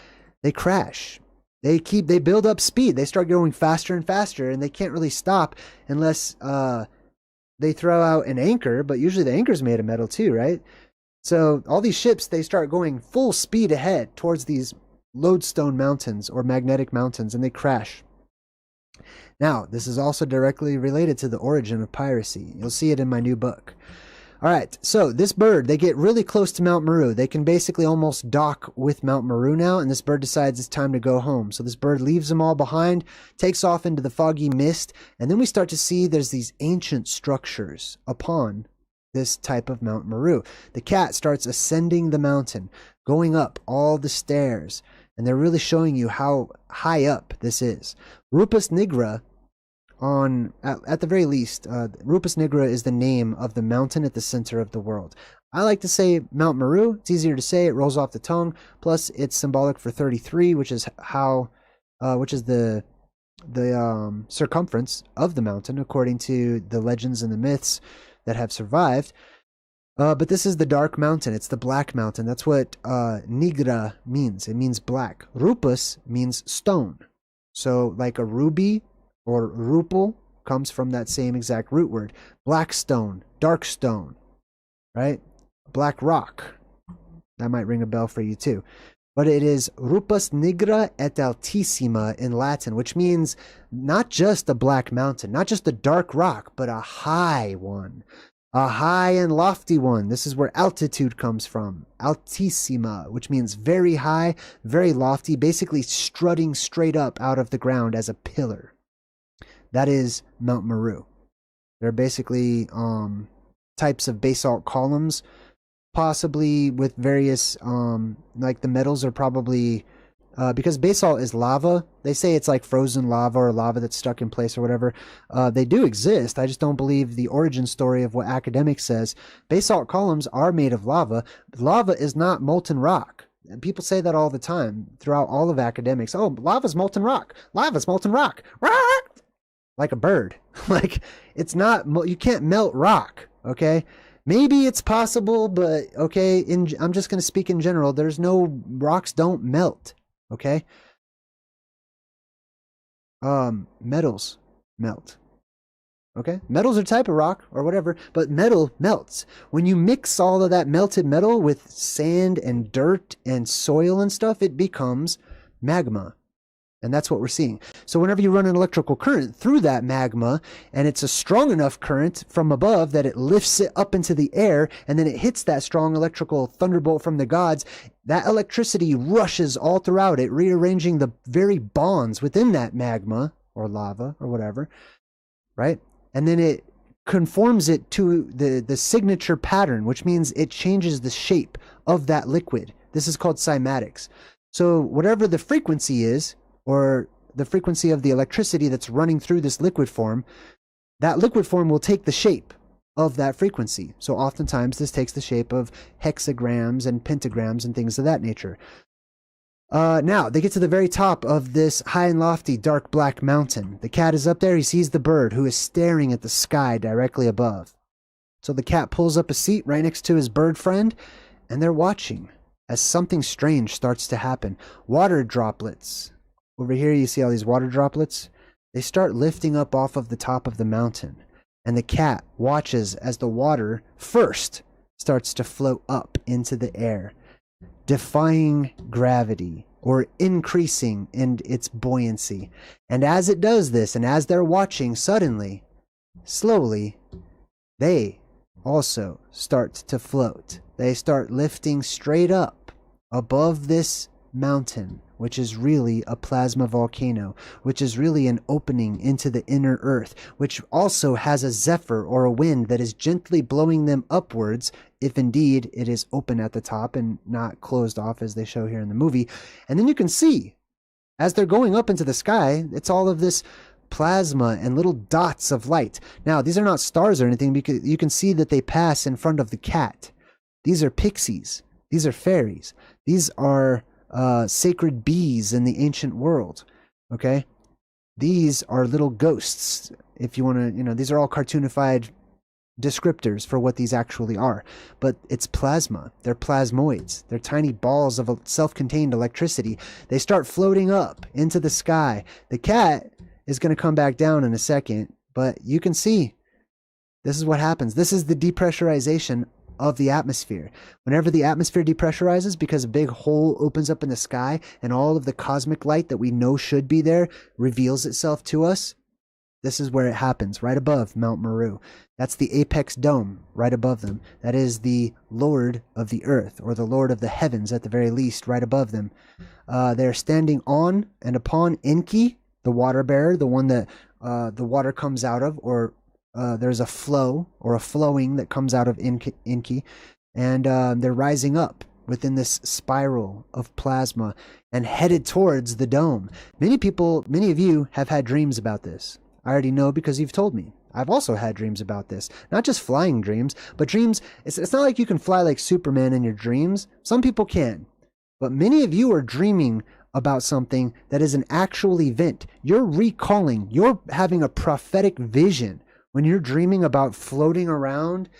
they crash. They build up speed. They start going faster and faster, and they can't really stop unless they throw out an anchor, but usually the anchor's made of metal too, right? So all these ships, they start going full speed ahead towards these lodestone mountains or magnetic mountains, and they crash. Now, this is also directly related to the origin of piracy. You'll see it in my new book. All right, so this bird, they get really close to Mount Meru. They can basically almost dock with Mount Meru now, and this bird decides it's time to go home. So this bird leaves them all behind, takes off into the foggy mist, and then we start to see there's these ancient structures upon this type of Mount Meru. The cat starts ascending the mountain, going up all the stairs, And they're really showing you how high up this is. Rupus Nigra, at the very least, Rupus Nigra is the name of the mountain at the center of the world. I like to say Mount Meru. It's easier to say. It rolls off the tongue. Plus, it's symbolic for 33, which is the circumference of the mountain, according to the legends and the myths that have survived. But this is the dark mountain. It's the black mountain. That's what Nigra means. It means black. Rupus means stone. So like a ruby or rupal comes from that same exact root word. Black stone, dark stone, right? Black rock. That might ring a bell for you too. But it is Rupus Nigra et Altissima in Latin, which means not just a black mountain, not just a dark rock, but a high one. A high and lofty one. This is where altitude comes from. Altissima, which means very high, very lofty, basically strutting straight up out of the ground as a pillar. That is Mount Meru. They're basically types of basalt columns, possibly with various, like the metals are probably, because basalt is lava. They say it's like frozen lava or lava that's stuck in place or whatever. They do exist. I just don't believe the origin story of what academics says. Basalt columns are made of lava. Lava is not molten rock. And people say that all the time throughout all of academics. Oh, lava's molten rock. Lava's molten rock. Like a bird. Like, it's not, you can't melt rock, okay? Maybe it's possible, but okay, I'm just going to speak in general. There's no, rocks don't melt, okay? Metals melt, okay? Metal's a type of rock or whatever, but metal melts. When you mix all of that melted metal with sand and dirt and soil and stuff, it becomes magma. And that's what we're seeing. So whenever you run an electrical current through that magma, and it's a strong enough current from above that it lifts it up into the air, and then it hits that strong electrical thunderbolt from the gods, that electricity rushes all throughout it, rearranging the very bonds within that magma, or lava, or whatever, right? And then it conforms it to the signature pattern, which means it changes the shape of that liquid. This is called cymatics. So whatever the frequency is, or the frequency of the electricity that's running through this liquid form, that liquid form will take the shape of that frequency. So oftentimes this takes the shape of hexagrams and pentagrams and things of that nature. Now, they get to the very top of this high and lofty dark black mountain. The cat is up there. He sees the bird who is staring at the sky directly above. So the cat pulls up a seat right next to his bird friend, and they're watching as something strange starts to happen. Water droplets. Over here you see all these water droplets. They start lifting up off of the top of the mountain. And the cat watches as the water first starts to float up into the air, defying gravity or increasing in its buoyancy. And as it does this, and as they're watching, suddenly, slowly, they also start to float. They start lifting straight up above this mountain, which is really a plasma volcano, which is really an opening into the inner earth, which also has a zephyr or a wind that is gently blowing them upwards, if indeed it is open at the top and not closed off as they show here in the movie. And then you can see, as they're going up into the sky, it's all of this plasma and little dots of light. Now, these are not stars or anything, because you can see that they pass in front of the cat. These are pixies. These are fairies. These are sacred bees in the ancient world. Okay, these are little ghosts. If you want to, these are all cartoonified descriptors for what these actually are. But it's plasma. They're plasmoids. They're tiny balls of self-contained electricity. They start floating up into the sky. The cat is going to come back down in a second, but you can see this is what happens. This is the depressurization of the atmosphere. Whenever the atmosphere depressurizes, because a big hole opens up in the sky and all of the cosmic light that we know should be there reveals itself to us, this is where it happens, right above Mount Meru. That's the apex dome right above them. That is the Lord of the earth, or the Lord of the heavens at the very least, right above them. They're standing on and upon Enki, the water bearer, the one that the water comes out of, or there's a flow or a flowing that comes out of Enki, and they're rising up within this spiral of plasma and headed towards the dome. Many of you have had dreams about this. I already know because you've told me. I've also had dreams about this. Not just flying dreams, but dreams. It's not like you can fly like Superman in your dreams. Some people can. But many of you are dreaming about something that is an actual event. You're recalling, you're having a prophetic vision when you're dreaming about floating around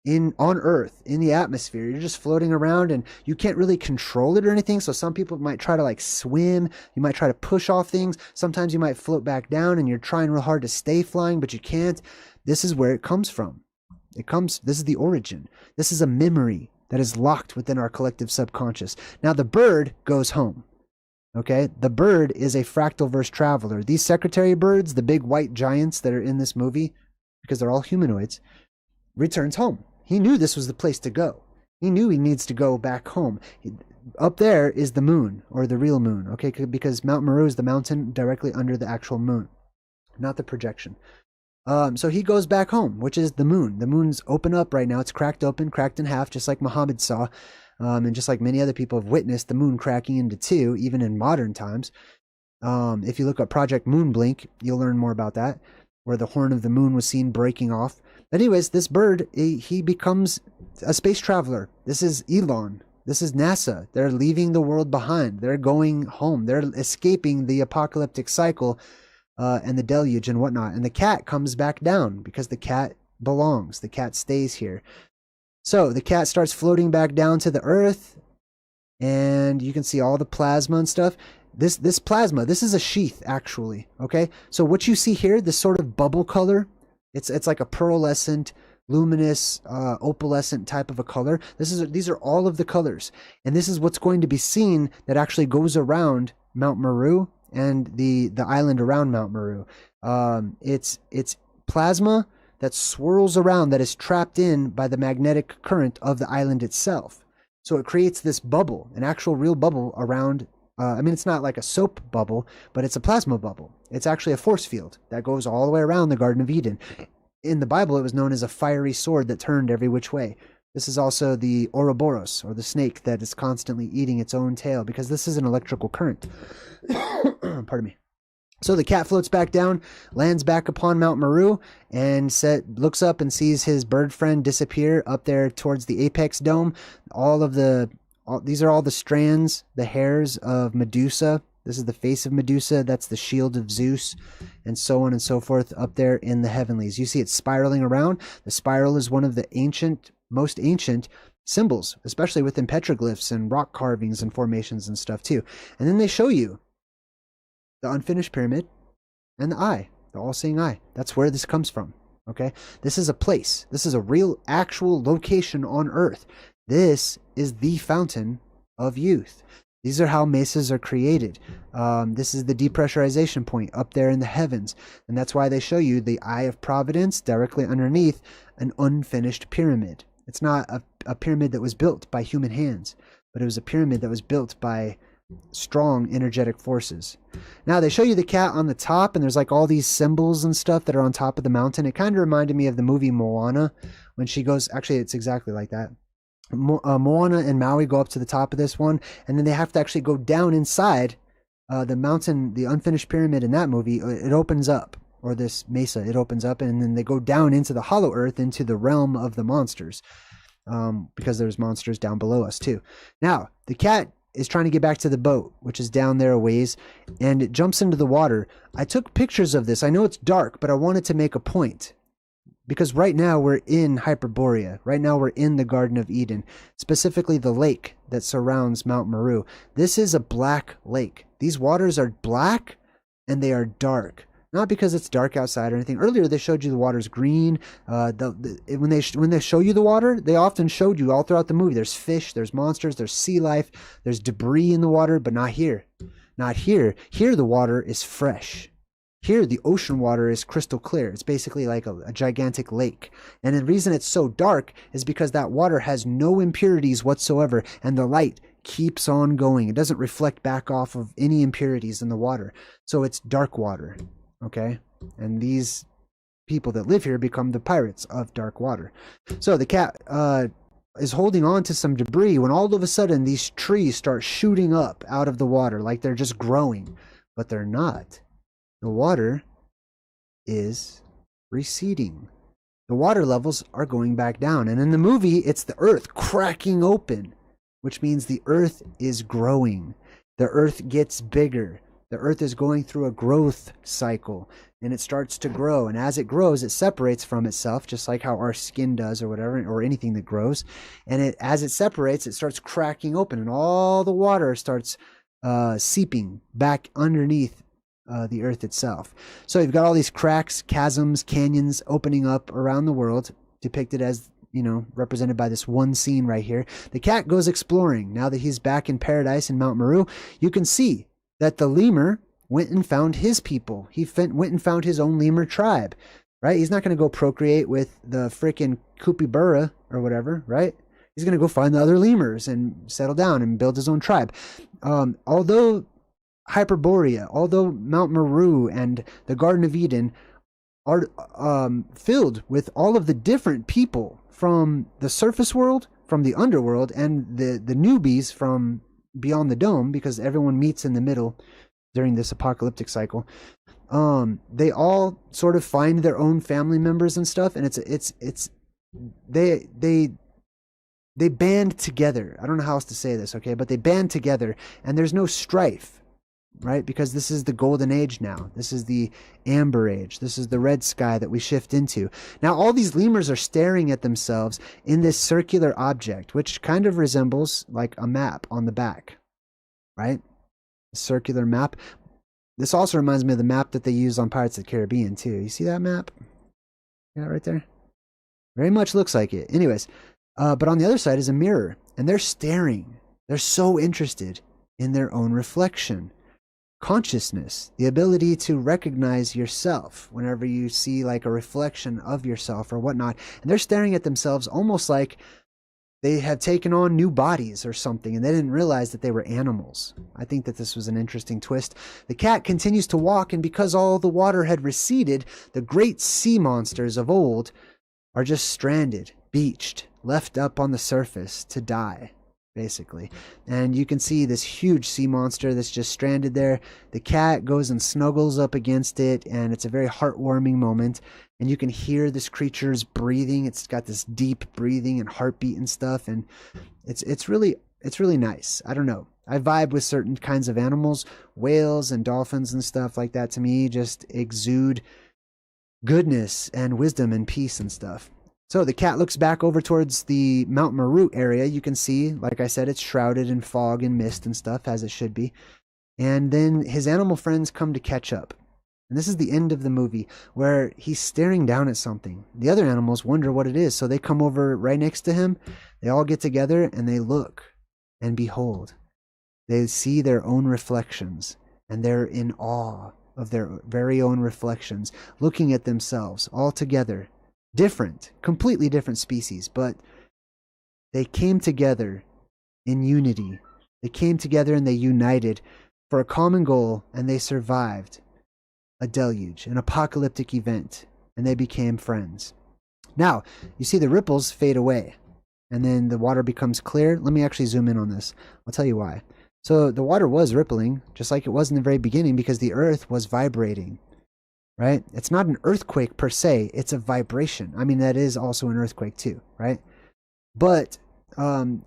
on Earth, in the atmosphere. You're just floating around and you can't really control it or anything. So some people might try to like swim. You might try to push off things. Sometimes you might float back down and you're trying real hard to stay flying, but you can't. This is where it comes from. This is the origin. This is a memory that is locked within our collective subconscious. Now the bird goes home. Okay, the bird is a fractal verse traveler. These secretary birds, the big white giants that are in this movie, because they're all humanoids, returns home. He knew this was the place to go. He knew he needs to go back home. Up there is the moon, or the real moon, okay, because Mount Meru is the mountain directly under the actual moon, not the projection. So he goes back home, which is the moon. The moon's open up right now. It's cracked open, cracked in half, just like Muhammad saw. And just like many other people have witnessed the moon cracking into two, even in modern times. If you look up Project Moonblink, you'll learn more about that, where the horn of the moon was seen breaking off. But anyways, this bird, he becomes a space traveler. This is Elon. This is NASA. They're leaving the world behind. They're going home. They're escaping the apocalyptic cycle and the deluge and whatnot. And the cat comes back down because the cat belongs. The cat stays here. So the cat starts floating back down to the earth, and you can see all the plasma and stuff. This plasma, this is a sheath, actually, okay? So what you see here, this sort of bubble color, it's like a pearlescent, luminous, opalescent type of a color. These are all of the colors, and this is what's going to be seen that actually goes around Mount Meru and the island around Mount Meru. It's plasma that swirls around, that is trapped in by the magnetic current of the island itself. So it creates this bubble, an actual real bubble around. I mean, it's not like a soap bubble, but it's a plasma bubble. It's actually a force field that goes all the way around the Garden of Eden. In the Bible, it was known as a fiery sword that turned every which way. This is also the Ouroboros, or the snake that is constantly eating its own tail, because this is an electrical current. Pardon me. So the cat floats back down, lands back upon Mount Meru, and looks up and sees his bird friend disappear up there towards the apex dome. These are all the strands, the hairs of Medusa. This is the face of Medusa. That's the shield of Zeus, and so on and so forth up there in the heavenlies. You see it spiraling around. The spiral is one of the most ancient symbols, especially within petroglyphs and rock carvings and formations and stuff too. And then they show you the unfinished pyramid and the eye, the all-seeing eye. That's where this comes from, okay? This is a place. This is a real, actual location on Earth. This is the fountain of youth. These are how mesas are created. This is the depressurization point up there in the heavens. And that's why they show you the Eye of Providence directly underneath an unfinished pyramid. It's not a pyramid that was built by human hands, but it was a pyramid that was built by strong energetic forces. Now they show you the cat on the top, and there's like all these symbols and stuff that are on top of the mountain. It kind of reminded me of the movie Moana when she goes, actually it's exactly like that. Moana and Maui go up to the top of this one, and then they have to actually go down inside the mountain, the unfinished pyramid in that movie. It opens up, or this mesa, it opens up, and then they go down into the hollow earth, into the realm of the monsters, because there's monsters down below us too. Now the cat is trying to get back to the boat, which is down there a ways, and it jumps into the water. I took pictures of this. I know it's dark, but I wanted to make a point, because right now we're in Hyperborea. Right now we're in the Garden of Eden, specifically the lake that surrounds Mount Meru. This is a black lake. These waters are black and they are dark. Not because it's dark outside or anything. Earlier they showed you the water's green. When they show you the water, they often showed you all throughout the movie. There's fish, there's monsters, there's sea life, there's debris in the water, but not here. Not here. Here the water is fresh. Here the ocean water is crystal clear. It's basically like a gigantic lake. And the reason it's so dark is because that water has no impurities whatsoever, and the light keeps on going. It doesn't reflect back off of any impurities in the water. So it's dark water. Okay, and these people that live here become the pirates of dark water. So the cat is holding on to some debris when all of a sudden these trees start shooting up out of the water like they're just growing, but they're not. The water is receding. The water levels are going back down. And in the movie, it's the earth cracking open, which means the earth is growing. The earth gets bigger. The earth is going through a growth cycle, and it starts to grow. And as it grows, it separates from itself, just like how our skin does or whatever, or anything that grows. And as it separates, it starts cracking open, and all the water starts seeping back underneath the earth itself. So you've got all these cracks, chasms, canyons opening up around the world, depicted as, you know, represented by this one scene right here. The cat goes exploring. Now that he's back in paradise in Mount Meru, you can see that the lemur went and found his people. He went and found his own lemur tribe, right? He's not going to go procreate with the freaking Hyperborea or whatever, right? He's going to go find the other lemurs and settle down and build his own tribe. Although Hyperborea, although Mount Meru and the Garden of Eden are filled with all of the different people from the surface world, from the underworld, and the newbies from beyond the dome, because everyone meets in the middle during this apocalyptic cycle. They all sort of find their own family members and stuff, and they band together. I don't know how else to say this, okay? But they band together, and there's no strife, right? Because this is the golden age now. This is the amber age. This is the red sky that we shift into. Now, all these lemurs are staring at themselves in this circular object, which kind of resembles like a map on the back, right? A circular map. This also reminds me of the map that they use on Pirates of the Caribbean, too. You see that map? Yeah, right there? Very much looks like it. Anyways, but on the other side is a mirror, and they're staring. They're so interested in their own reflection. Consciousness, the ability to recognize yourself whenever you see like a reflection of yourself or whatnot. And they're staring at themselves almost like they have taken on new bodies or something, and they didn't realize that they were animals. I think that this was an interesting twist. The cat continues to walk, and because all the water had receded, the great sea monsters of old are just stranded, beached, left up on the surface to die, basically. And you can see this huge sea monster that's just stranded there. The cat goes and snuggles up against it, and it's a very heartwarming moment. And you can hear this creature's breathing. It's got this deep breathing and heartbeat and stuff, and it's really nice. I don't know. I vibe with certain kinds of animals. Whales and dolphins and stuff like that, to me, just exude goodness and wisdom and peace and stuff. So the cat looks back over towards the Mount Meru area. You can see, like I said, it's shrouded in fog and mist and stuff, as it should be. And then his animal friends come to catch up. And this is the end of the movie, where he's staring down at something. The other animals wonder what it is, so they come over right next to him. They all get together, and they look, and behold, they see their own reflections, and they're in awe of their very own reflections, looking at themselves all together. Different, completely different species, but they came together in unity. They came together and they united for a common goal, and they survived a deluge, an apocalyptic event, and they became friends. Now, you see the ripples fade away, and then the water becomes clear. Let me actually zoom in on this. I'll tell you why. So the water was rippling, just like it was in the very beginning, because the earth was vibrating. Right? It's not an earthquake per se, it's a vibration. I mean, that is also an earthquake too, right? But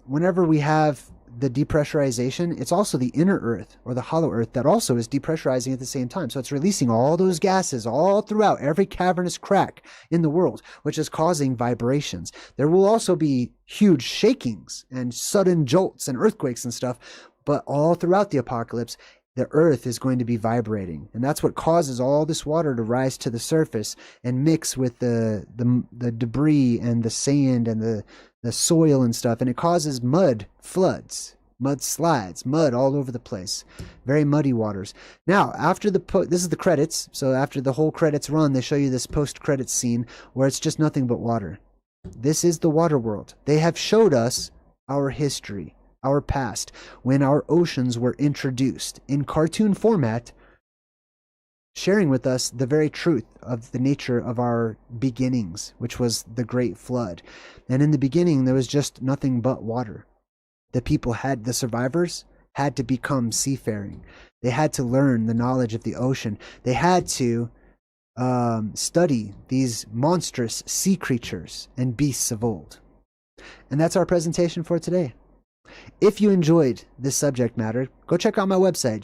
whenever we have the depressurization, it's also the inner earth or the hollow earth that also is depressurizing at the same time. So it's releasing all those gases all throughout every cavernous crack in the world, which is causing vibrations. There will also be huge shakings and sudden jolts and earthquakes and stuff, but all throughout the apocalypse, the earth is going to be vibrating, and that's what causes all this water to rise to the surface and mix with the debris and the sand and the soil and stuff, and it causes mud floods, mud slides, mud all over the place. Very muddy waters. Now, after this is the credits, so after the whole credits run, they show you this post-credits scene where it's just nothing but water. This is the water world. They have showed us our history, our past, when our oceans were introduced in cartoon format, sharing with us the very truth of the nature of our beginnings, which was the Great Flood. And in the beginning, there was just nothing but water. The survivors had to become seafaring. They had to learn the knowledge of the ocean. They had to study these monstrous sea creatures and beasts of old. And that's our presentation for today. If you enjoyed this subject matter, go check out my website,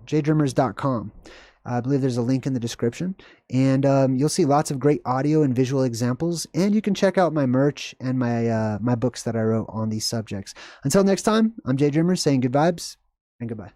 JayDreamerZ.com. I believe there's a link in the description, and you'll see lots of great audio and visual examples, and you can check out my merch and my books that I wrote on these subjects. Until next time, I'm JayDreamer saying good vibes and goodbye.